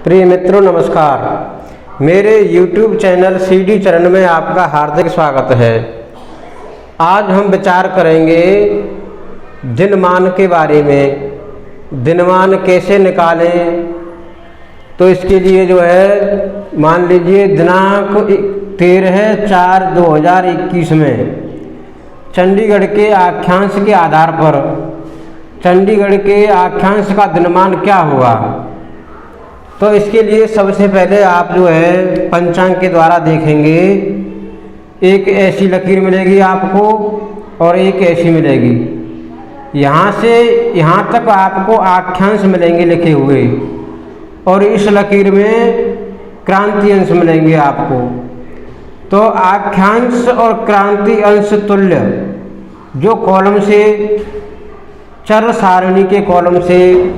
प्रिय मित्रों नमस्कार। मेरे YouTube चैनल CD चरण में आपका हार्दिक स्वागत है। आज हम विचार करेंगे दिनमान के बारे में। दिनमान कैसे निकालें, तो इसके लिए मान लीजिए दिनांक 13/4/2021 में चंडीगढ़ के अक्षांश के आधार पर चंडीगढ़ के अक्षांश का दिनमान क्या होगा। तो इसके लिए सबसे पहले आप पंचांग के द्वारा देखेंगे। एक ऐसी लकीर मिलेगी आपको और एक ऐसी मिलेगी। यहाँ से यहाँ तक आपको अक्षांश मिलेंगे लिखे हुए, और इस लकीर में क्रांति अंश मिलेंगे आपको। तो अक्षांश और क्रांति अंश तुल्य जो कॉलम से चर सारणी के कॉलम से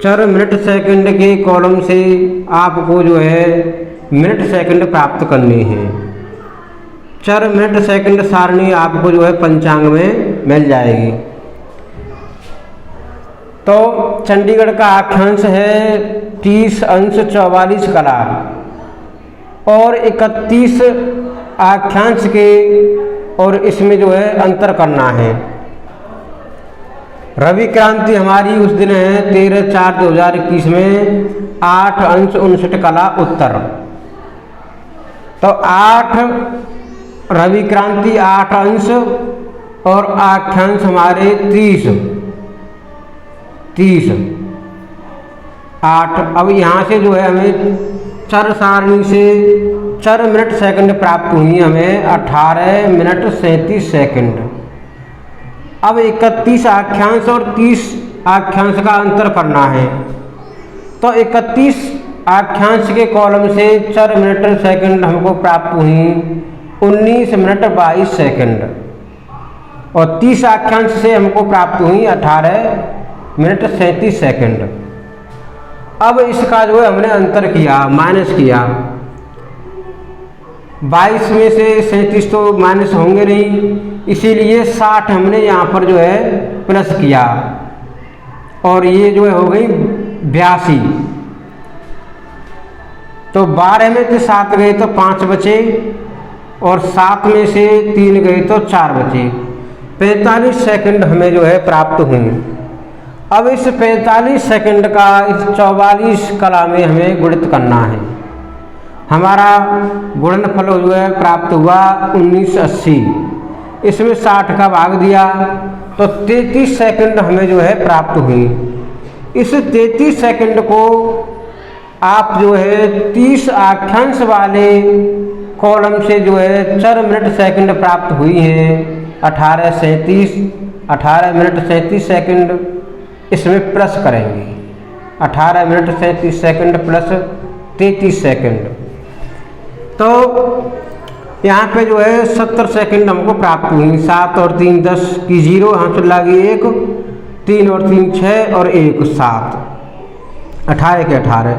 चर मिनट सेकंड के कॉलम से आपको मिनट सेकंड प्राप्त करने हैं। चर मिनट सेकंड सारणी आपको पंचांग में मिल जाएगी। तो चंडीगढ़ का अक्षांश है 30 अंश 44 कला और 31 अक्षांश के, और इसमें अंतर करना है। रवि क्रांति हमारी उस दिन है 13/4/2021 में 8 अंश 59 कला उत्तर। तो 8 रवि क्रांति 8 अंश और अक्षांश हमारे 30 8। अब यहाँ से हमें चर सारणी से चर मिनट सेकंड प्राप्त हुई, हमें 18 मिनट 37 सेकंड। अब 31 अक्षांश और 30 अक्षांश का अंतर करना है। तो 31 अक्षांश के कॉलम से चर मिनट सेकंड हमको प्राप्त हुई 19 मिनट 22 सेकंड, और 30 अक्षांश से हमको प्राप्त हुई 18 मिनट 37 सेकंड। अब इसका हमने अंतर किया, माइनस किया। 22 में से 37 तो माइनस होंगे नहीं, इसीलिए 60 हमने यहाँ पर प्लस किया, और ये हो गई 82। तो 12 में से 7 गए तो 5 बचे, और 7 में से 3 गए तो 4 बचे। 45 सेकंड हमें प्राप्त हुई। अब इस 45 सेकंड का इस 44 कला में हमें गुणित करना है। हमारा गुणनफल प्राप्त हुआ 1980। इसमें 60 का भाग दिया तो 33 सेकंड हमें प्राप्त हुई। इस 33 सेकंड को आप 30 अक्षांश वाले कॉलम से चर मिनट सेकंड प्राप्त हुई हैं 18 मिनट 37 सेकंड, इसमें प्लस करेंगे। 18 मिनट 37 सेकंड प्लस 33 सेकंड, तो यहाँ पे 70 सेकंड हमको प्राप्त हुई। 7 और 3 10 की 0, यहाँ से लगी 1, 3 और 3 6 और 1 7, 18 के 18।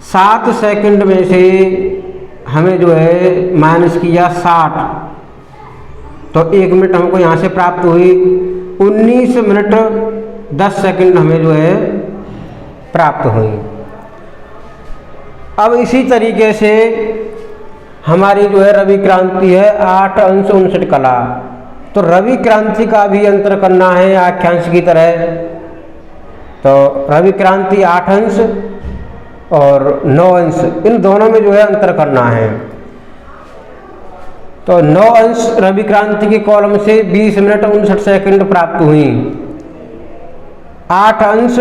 7 सेकंड में से हमें माइनस किया 60, तो 1 मिनट हमको यहाँ से प्राप्त हुई। 19 मिनट 10 सेकंड हमें प्राप्त हुई। अब इसी तरीके से हमारी रवि क्रांति है 8 अंश 59 कला। तो रवि क्रांति का भी अंतर करना है अक्षांश की तरह। तो रवि क्रांति 8 अंश और 9 अंश, इन दोनों में अंतर करना है। तो 9 अंश रवि क्रांति के कॉलम से 20 मिनट 59 सेकंड प्राप्त हुई। 8 अंश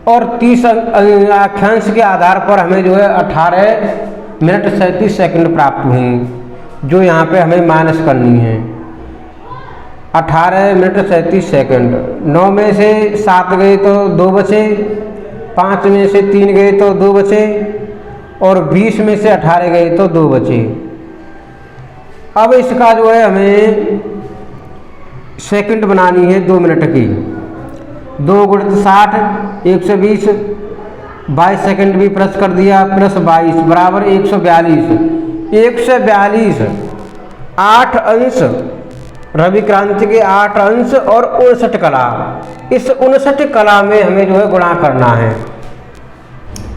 और 30 अक्षांश के आधार पर हमें 18 मिनट 37 सेकंड प्राप्त हुई, जो यहाँ पे हमें माइनस करनी है। 18 मिनट 37 सेकंड। 9 में से 7 गए तो 2 बचे, 5 में से 3 गए तो 2 बचे, और 20 में से 18 गए तो 2 बचे। अब इसका हमें सेकंड बनानी है 2 मिनट की। 2 गुणित 60 120, 22 सेकंड भी प्लस कर दिया, प्लस 22 बराबर 142। 142 8 अंश रवि क्रांति के 8 अंश और 59 कला। इस 59 कला में हमें गुणा करना है।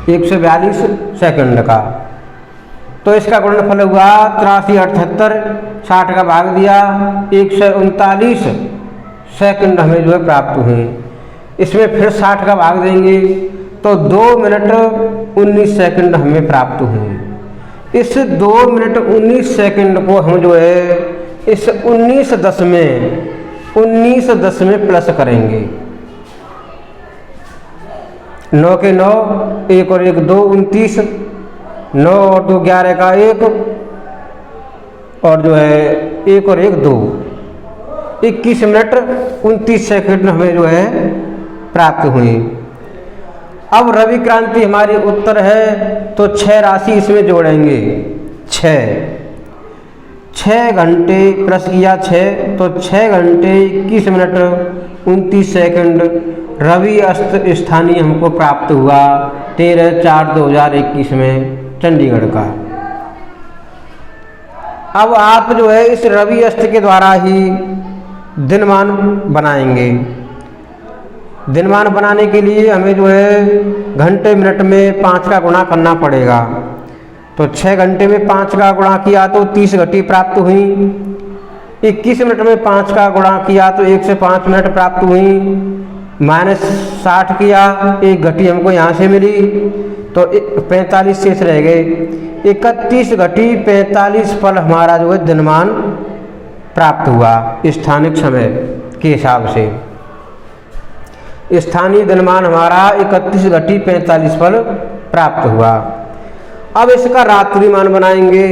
142 सेकंड का। तो इसका गुणनफल हुआ 83 78, 60 का भाग दिया 139 सेकंड हमें जो है प्राप्त हुए। इसमें फिर 60 का भाग देंगे तो 2 मिनट 19 सेकंड हमें प्राप्त हुए। इस 2 मिनट 19 सेकंड को हम जो है इस 19 में प्लस करेंगे। 9 के 9, 1 और 1 2, 29, 9 और 2 11 का 1 और जो है 1 और 1 2, 21 मिनट 29 सेकंड हमें जो है प्राप्त हुई। अब रवि क्रांति हमारी उत्तर है तो 6 राशि इसमें जोड़ेंगे। 6 घंटे प्लस किया 6 तो 6 घंटे 21 मिनट 29 सेकंड रवि अस्त स्थानीय हमको प्राप्त हुआ 13/4/2021 में चंडीगढ़ का। अब आप जो है इस रवि अस्त के द्वारा ही दिनमान बनाएंगे। दिनमान बनाने के लिए हमें जो है घंटे मिनट में 5 का गुणा करना पड़ेगा। तो 6 घंटे में 5 का गुणा किया तो 30 घटी प्राप्त हुई। 21 मिनट में 5 का गुणा किया तो 1 से 5 मिनट प्राप्त हुई। -60 किया, 1 घटी हमको यहाँ से मिली तो 45 शेष रह गए। 31 घटी 45 पल हमारा जो है दिनमान प्राप्त हुआ स्थानिक समय के हिसाब से। स्थानीय दिनमान हमारा 31 घटी 45 पल प्राप्त हुआ। अब इसका रात्रिमान बनाएंगे।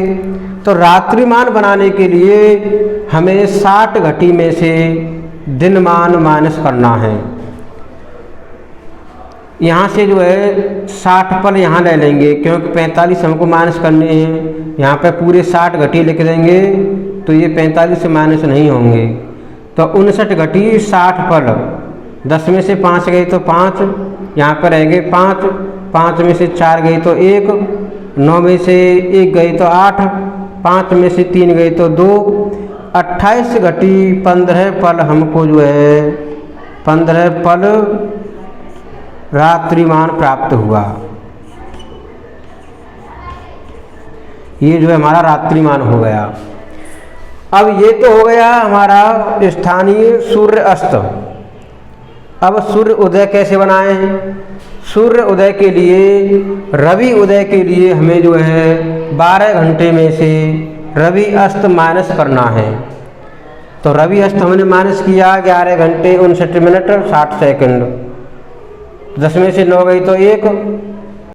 तो रात्रिमान बनाने के लिए हमें 60 घटी में से दिनमान माइनस करना है। यहाँ से जो है 60 पल यहाँ ले लेंगे क्योंकि 45 हमको माइनस करने हैं। यहाँ पे पूरे 60 घटी लिख देंगे तो ये 45 से माइनस नहीं होंगे। तो 59 घटी 60 पल, 10 में से 5 गए तो 5, यहाँ पर रह गए 5, 5 में से 4 गए तो 1, 9 में से 1 गए तो 8, 5 में से 3 गए तो 2, 28 घटी 15 पल हमको जो है 15 पल रात्रिमान प्राप्त हुआ। ये जो है हमारा रात्रिमान हो गया। अब ये तो हो गया हमारा स्थानीय सूर्य अस्त। अब सूर्य उदय कैसे बनाएं? सूर्य उदय के लिए, रवि उदय के लिए हमें जो है 12 घंटे में से रवि अस्त माइनस करना है। तो रवि अस्त हमने माइनस किया 11 घंटे 59 मिनट 60 सेकंड। 10 में से 9 गई तो 1,